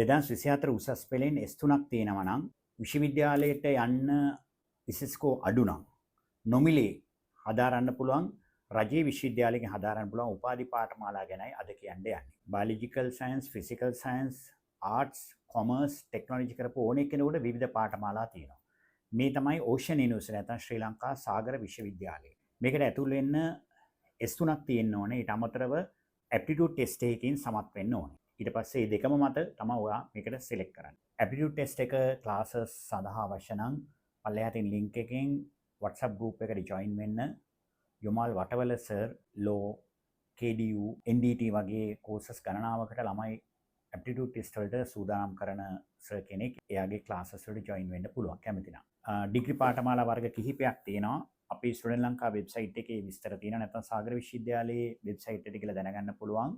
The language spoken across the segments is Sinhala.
2024 උසස් පෙළෙන් S3ක් තියෙනවා නම් විශ්වවිද්‍යාලයට යන්න ඉසිස්කෝ අඩු නම් නොමිලේ හදාරන්න පුළුවන් රජයේ විශ්වවිද්‍යාලයකින් හදාරන්න පුළුවන් උපාධි පාඨමාලා ගැනයි අද කියන්න යන්නේ. Biological science, physical science, arts, commerce, technology කරපු ඕන කෙනෙකුට විවිධ පාඨමාලා තියෙනවා. මේ තමයි ඕෂන් යුනිවර්සිටි නැත්නම් ශ්‍රී ලංකා සාගර විශ්වවිද්‍යාලය. මේකට ඇතුල් වෙන්න S3ක් තියෙන්න ඕනේ. ඊට අමතරව ඇප්ටිටියුඩ් ටෙස්ට් එකකින් සමත් වෙන්න ඕනේ. ඊට පස්සේ මේ දෙකම මත තමයි ඔයා මේකට සිලෙක්ට් කරන්නේ. ඇප්ටිටියුඩ් ටෙස්ට් එක ක්ලාසස් සඳහා අවශ්‍ය නම් පල්ලෙහා තියෙන ලින්ක් එකෙන් WhatsApp group එකට join වෙන්න. යොමාල් වටවල සර් ලෝ KDU NDT වගේ කෝසස් ගණනාවකට ළමයි ඇප්ටිටියුඩ් ටෙස්ට් වලට සූදානම් කරන සර් කෙනෙක්. එයාගේ ක්ලාසස් වලට join වෙන්න පුළුවන් කැමති නම්. ඩිග්‍රී පාඨමාලා වර්ග කිහිපයක් තියෙනවා. අපේ ස්ටුඩන්ට් ලංකා වෙබ්සයිට් එකේ විස්තර තියෙනවා. නැත්නම් සාගර විශ්වවිද්‍යාලයේ වෙබ්සයිට් එකට ගිහලා දැනගන්න පුළුවන්.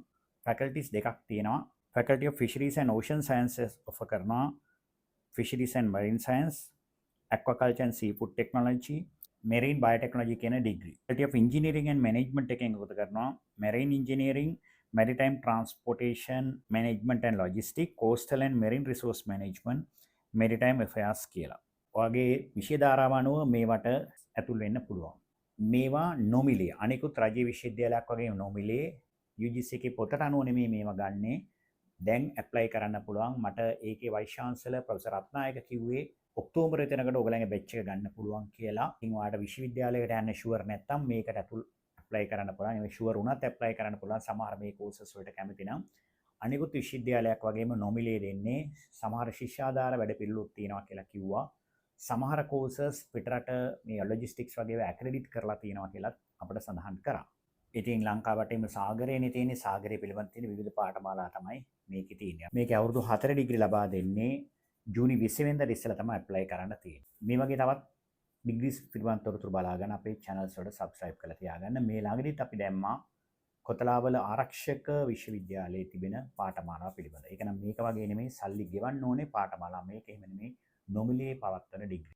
ෆැකල්ටිස් දෙකක් තියෙනවා. Faculty of Fisheries and Ocean Sciences offer කරනවා Fisheries and Marine Science, Aquaculture and Seafood Technology, Marine Biotechnology කියන degree. Faculty of Engineering and Management එකෙන් එකතු කරනවා Marine Engineering, Maritime Transportation Management and Logistics, Coastal and Marine Resource Management, Maritime Affairs කියලා. ඔයගේ විෂය ධාරාව අනුව මේවට ඇතුල් වෙන්න පුළුවන්. මේවා නොමිලේ අනිකුත් රාජ්‍ය විශ්වවිද්‍යාලයක් වගේ නොමිලේ UGC එකේ පොතට අනුව නෙමෙයි මේවා ගන්නේ. දැන් ඇප්ලයි කරන්න පුළුවන්. මට ඒකේ වයිස් චාන්සලර් ප්‍රොෆෙසර් රත්නායක කිව්වේ ඔක්තෝබර් වෙනකොට ඔයගලගේ බැච් එක ගන්න පුළුවන් කියලා. ඉතින් ඔයාලට විශ්වවිද්‍යාලයකට යන්න ෂුවර් නැත්නම් මේකට ඇප්ලයි කරන්න පුළුවන්. මේ ෂුවර් වුණත් ඇප්ලයි කරන්න පුළුවන්. සමහර මේ කෝසස් වලට කැමති නම් අනිකුත් විශ්වවිද්‍යාලයක් වගේම නොමිලේ දෙන්නේ. සමහර ශිෂ්‍යාධාර වැඩ පිළිවෙලක් තියෙනවා කියලා කිව්වා. සමහර කෝසස් පිටරට මේ ලොජිස්ටික්ස් වගේ ඇක්‍රෙඩිට් කරලා තියෙනවා කියලා අපිට සඳහන් කරා. ඉතින් ලංකාවටම සාගරයේනේ තියෙන්නේ. සාගරය පිළිබඳ තියෙන විවිධ පාඨමාලා තමයි මේකේ තියෙන්නේ. මේකේ අවුරුදු 4 ඩිග්‍රී ලබා දෙන්නේ ජූනි 20 වෙනිදා ඉස්සෙල්ලා තමයි ඇප්ලයි කරන්න තියෙන්නේ. මේ වගේ තවත් ඩිග්‍රීස් පිළිබඳ තොරතුරු බලාගෙන අපේ channels වලට subscribe කරලා තියාගන්න. මේ ළඟදිත් අපි දැම්මා කොතලාවල ආරක්ෂක විශ්වවිද්‍යාලයේ තිබෙන පාඨමාලා පිළිබඳ. ඒක නම් මේක වගේ නෙමෙයි සල්ලි ගෙවන්න ඕනේ පාඨමාලා. මේක එහෙම නෙමෙයි නොමිලේ පවත්වන ඩිග්‍රී.